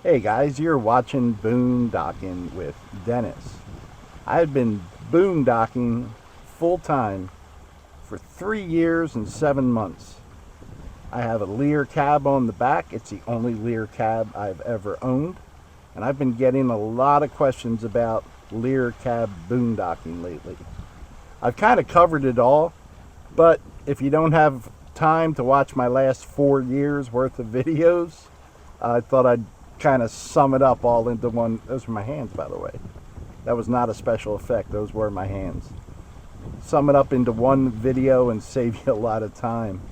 Hey guys, you're watching Boondocking with Dennis. I've been boondocking full time for 3 years and 7 months. I have a Leer cab on the back. It's the only Leer cab I've ever owned. And I've been getting a lot of questions about Leer cab boondocking lately. I've kind of covered it all, but if you don't have time to watch my last 4 years worth of videos, I thought I'd kind of sum it up all into one. Those were my hands, by the way. That was not a special effect. Those were my hands. Sum it up into one video and save you a lot of time.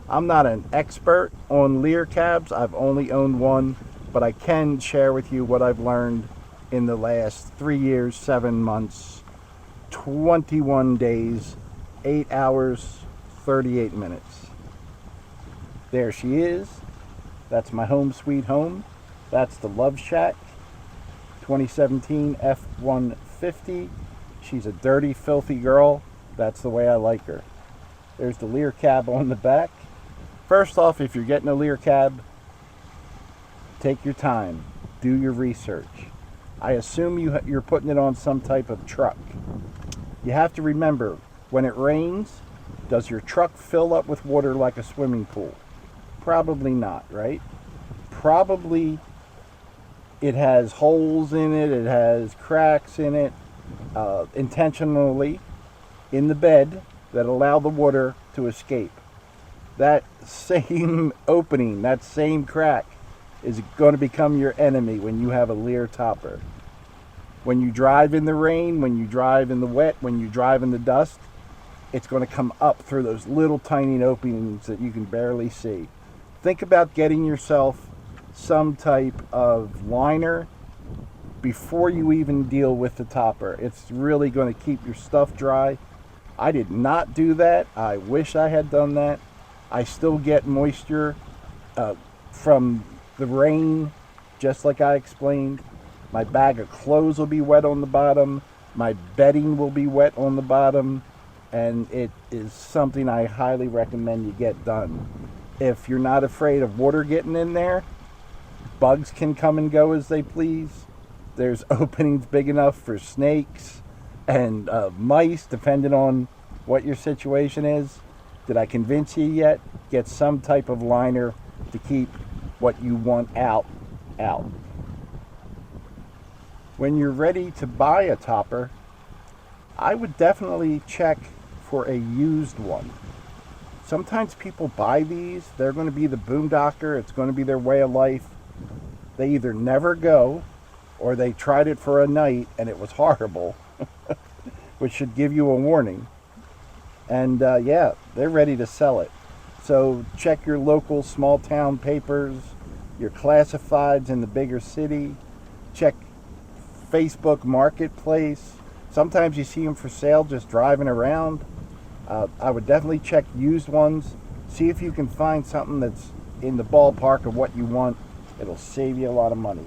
I'm not an expert on Leer cabs. I've only owned one, but I can share with you what I've learned in the last 3 years, 7 months, 21 days, 8 hours, 38 minutes. There she is. That's my home sweet home. That's the Love Shack 2017 F-150. She's a dirty, filthy girl. That's the way I like her. There's the Leer cab on the back. First off, if you're getting a Leer cab, take your time. Do your research. I assume you're putting it on some type of truck. You have to remember, when it rains, does your truck fill up with water like a swimming pool? Probably not, right? Probably it has holes in it, it has cracks in it, intentionally in the bed that allow the water to escape. That same opening, that same crack is going to become your enemy when you have a Leer topper. When you drive in the rain, when you drive in the wet, when you drive in the dust, it's going to come up through those little tiny openings that you can barely see. Think about getting yourself some type of liner before you even deal with the topper. It's really going to keep your stuff dry. I did not do that. I wish I had done that. I still get moisture from the rain, just like I explained. My bag of clothes will be wet on the bottom. My bedding will be wet on the bottom. And it is something I highly recommend you get done. If you're not afraid of water getting in there, bugs can come and go as they please. There's openings big enough for snakes and mice, depending on what your situation is. Did I convince you yet? Get some type of liner to keep what you want out. When you're ready to buy a topper, I would definitely check for a used one. Sometimes people buy these, they're going to be the boondocker, it's going to be their way of life. They either never go, or they tried it for a night and it was horrible, which should give you a warning. And yeah, they're ready to sell it. So check your local small town papers, your classifieds in the bigger city, check Facebook Marketplace. Sometimes you see them for sale just driving around. I would definitely check used ones. See if you can find something that's in the ballpark of what you want. It'll save you a lot of money.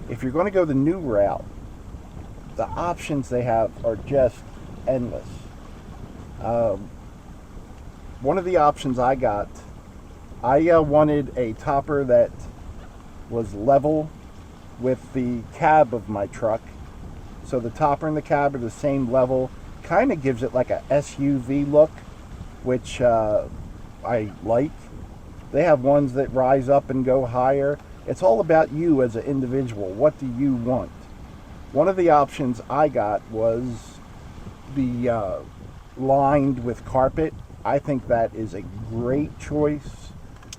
If you're going to go the new route, the options they have are just endless. One of the options I got, I wanted a topper that was level with the cab of my truck. So the topper and the cab are the same level. Kind of gives it like a SUV look, which I like. They have ones that rise up and go higher. It's all about you as an individual. What do you want? One of the options I got was the lined with carpet. I think that is a great choice,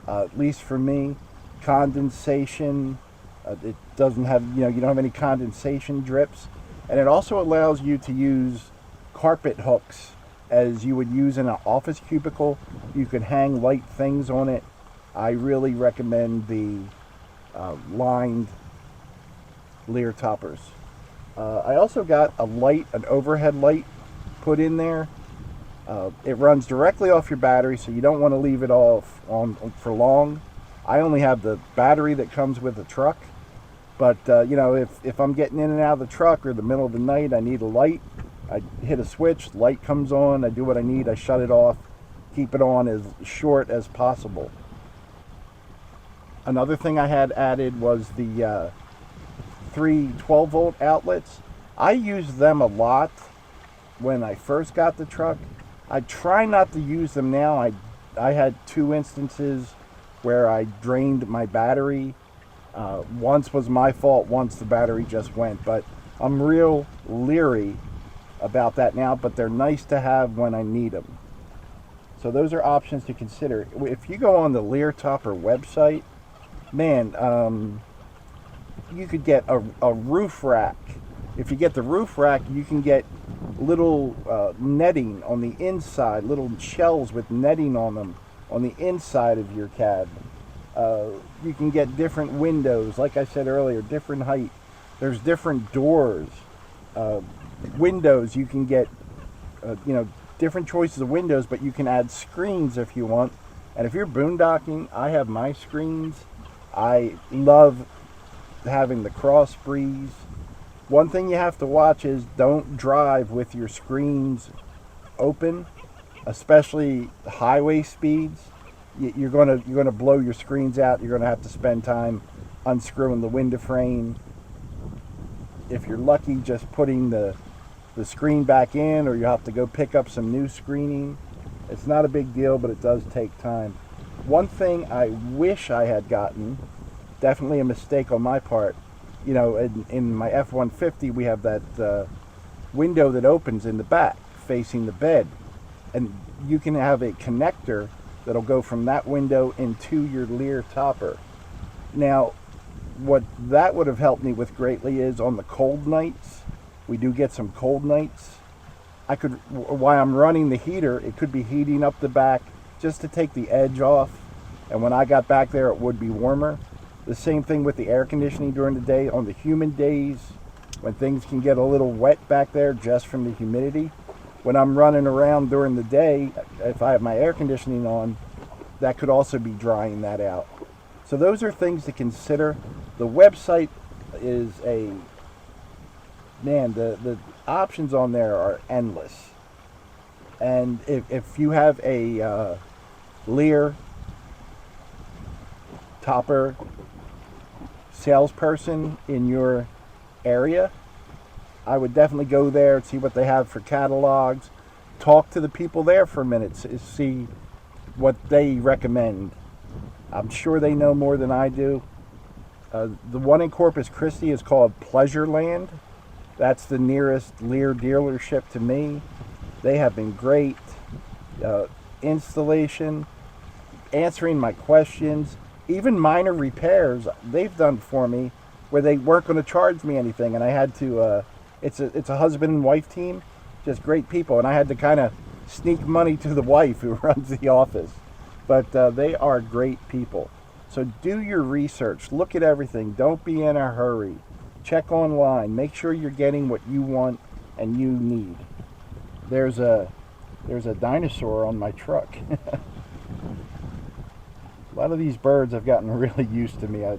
at least for me. Condensation. It doesn't have, you don't have any condensation drips. And it also allows you to use carpet hooks as you would use in an office cubicle. You could hang light things on it. I really recommend the lined Leer toppers. I also got a light, an overhead light put in there. It runs directly off your battery, so you don't want to leave it off on for long. I only have the battery that comes with the truck. But, if I'm getting in and out of the truck or the middle of the night, I need a light. I hit a switch, light comes on, I do what I need, I shut it off, keep it on as short as possible. Another thing I had added was the three 12-volt outlets. I used them a lot when I first got the truck. I try not to use them now. I had two instances where I drained my battery. Once was my fault, once the battery just went. But I'm real leery about that now, but they're nice to have when I need them. So those are options to consider. If you go on the Leer Topper website, man, you could get a roof rack. If you get the roof rack, you can get little netting on the inside, little shelves with netting on them on the inside of your cab. You can get different windows, like I said earlier, different height. There's different doors, windows. You can get, different choices of windows, but you can add screens if you want. And if you're boondocking, I have my screens. I love having the cross breeze. One thing you have to watch is don't drive with your screens open, especially highway speeds. You're gonna blow your screens out. You're gonna have to spend time unscrewing the window frame. If you're lucky, just putting the screen back in, or you have to go pick up some new screening. It's not a big deal, but it does take time. One thing I wish I had gotten, definitely a mistake on my part, in my F-150 we have that window that opens in the back facing the bed, and you can have a connector that'll go from that window into your Leer topper. Now, what that would have helped me with greatly is on the cold nights. We do get some cold nights. While I'm running the heater, it could be heating up the back just to take the edge off. And when I got back there, it would be warmer. The same thing with the air conditioning during the day. On the humid days, when things can get a little wet back there just from the humidity, when I'm running around during the day, if I have my air conditioning on, that could also be drying that out. So those are things to consider. The website is the options on there are endless. And if you have a Leer topper salesperson in your area, I would definitely go there and see what they have for catalogs. Talk to the people there for a minute to see what they recommend. I'm sure they know more than I do. The one in Corpus Christi is called Pleasureland. That's the nearest Leer dealership to me. They have been great. Installation, answering my questions, even minor repairs they've done for me where they weren't going to charge me anything, and I had to it's a husband and wife team, just great people, and I had to kind of sneak money to the wife who runs the office. But they are great people. So do your research, look at everything, don't be in a hurry. Check online, make sure you're getting what you want and you need. There's a dinosaur on my truck. A lot of these birds have gotten really used to me. I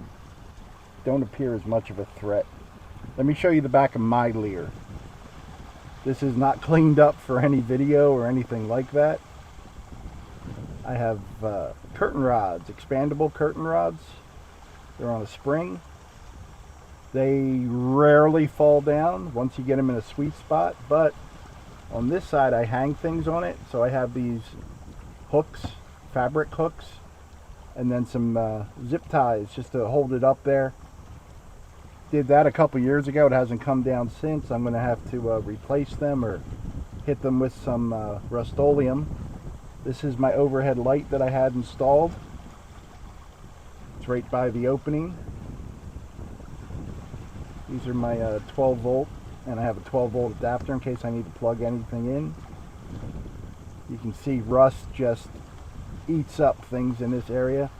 don't appear as much of a threat. Let me show you the back of my Leer. This is not cleaned up for any video or anything like that. I have curtain rods, expandable curtain rods. They're on a spring. They rarely fall down once you get them in a sweet spot, but on this side I hang things on it. So I have these hooks, fabric hooks, and then some zip ties just to hold it up there. Did that a couple years ago. It hasn't come down since. I'm going to have to replace them or hit them with some Rust-Oleum. This is my overhead light that I had installed. It's right by the opening. These are my 12 volt, and I have a 12 volt adapter in case I need to plug anything in. You can see rust just eats up things in this area.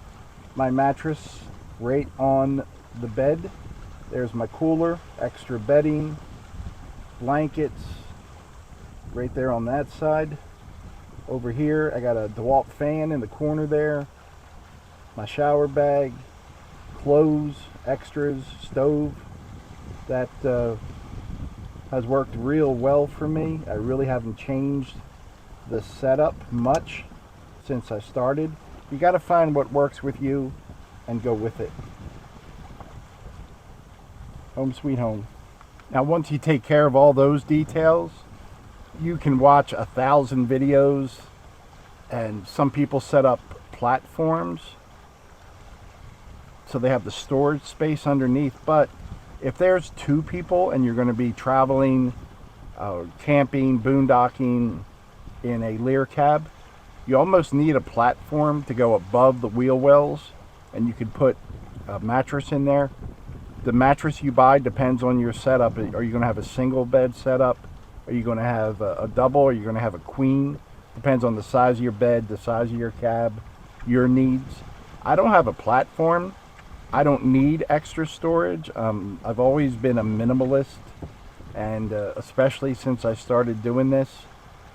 My mattress right on the bed. There's my cooler, extra bedding, blankets right there on that side. Over here I got a DeWalt fan in the corner there, my shower bag, clothes, extras, stove. That has worked real well for me. I really haven't changed the setup much since I started. You got to find what works with you. and go with it. Home sweet home. Now, once you take care of all those details, you can watch 1,000 videos, and some people set up platforms so they have the storage space underneath. But if there's 2 people and you're going to be traveling, camping, boondocking in a Leer cab, you almost need a platform to go above the wheel wells, and you can put a mattress in there. The mattress you buy depends on your setup. Are you going to have a single bed setup? Are you going to have a double? Are you going to have a queen? Depends on the size of your bed, the size of your cab, your needs. I don't have a platform. I don't need extra storage. I've always been a minimalist, and especially since I started doing this,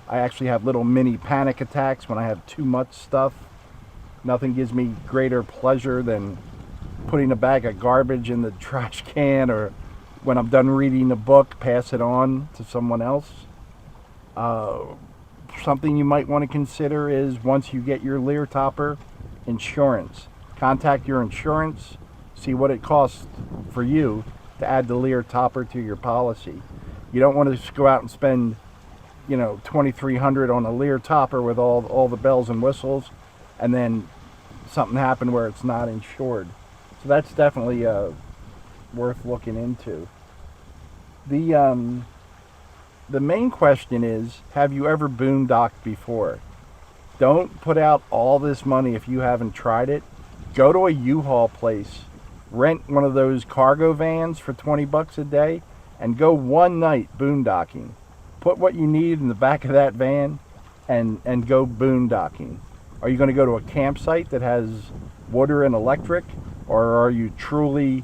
I actually have little mini panic attacks when I have too much stuff. Nothing gives me greater pleasure than putting a bag of garbage in the trash can, or when I'm done reading a book, pass it on to someone else. Something you might want to consider is, once you get your Leer topper, insurance. Contact your insurance, see what it costs for you to add the Leer topper to your policy. You don't want to just go out and spend, $2,300 on a Leer topper with all the bells and whistles, and then something happen where it's not insured. So that's definitely worth looking into. The main question is, have you ever boondocked before? Don't put out all this money if you haven't tried it. Go to a U-Haul place, rent one of those cargo vans for $20 a day, and go one night boondocking. Put what you need in the back of that van and go boondocking. Are you going to go to a campsite that has water and electric, or are you truly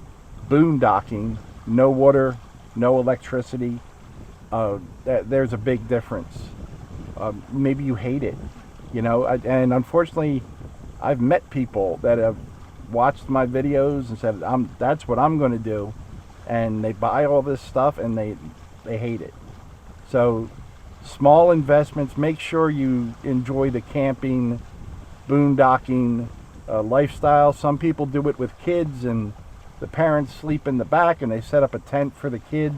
boondocking, no water, no electricity? There's a big difference. Maybe you hate it, and unfortunately, I've met people that have watched my videos and said, that's what I'm going to do, and they buy all this stuff and they hate it. So small investments. Make sure you enjoy the camping, boondocking lifestyle. Some people do it with kids, and the parents sleep in the back and they set up a tent for the kids,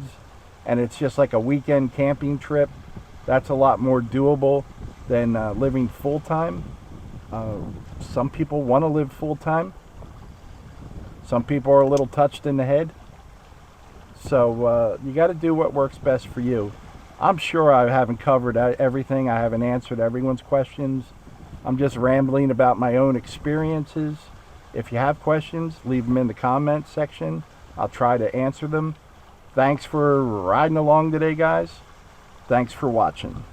and it's just like a weekend camping trip. That's a lot more doable than living full-time. Some people want to live full-time. Some people are a little touched in the head. So you got to do what works best for you. I'm sure I haven't covered everything. I haven't answered everyone's questions. I'm just rambling about my own experiences. If you have questions, leave them in the comments section. I'll try to answer them. Thanks for riding along today, guys. Thanks for watching.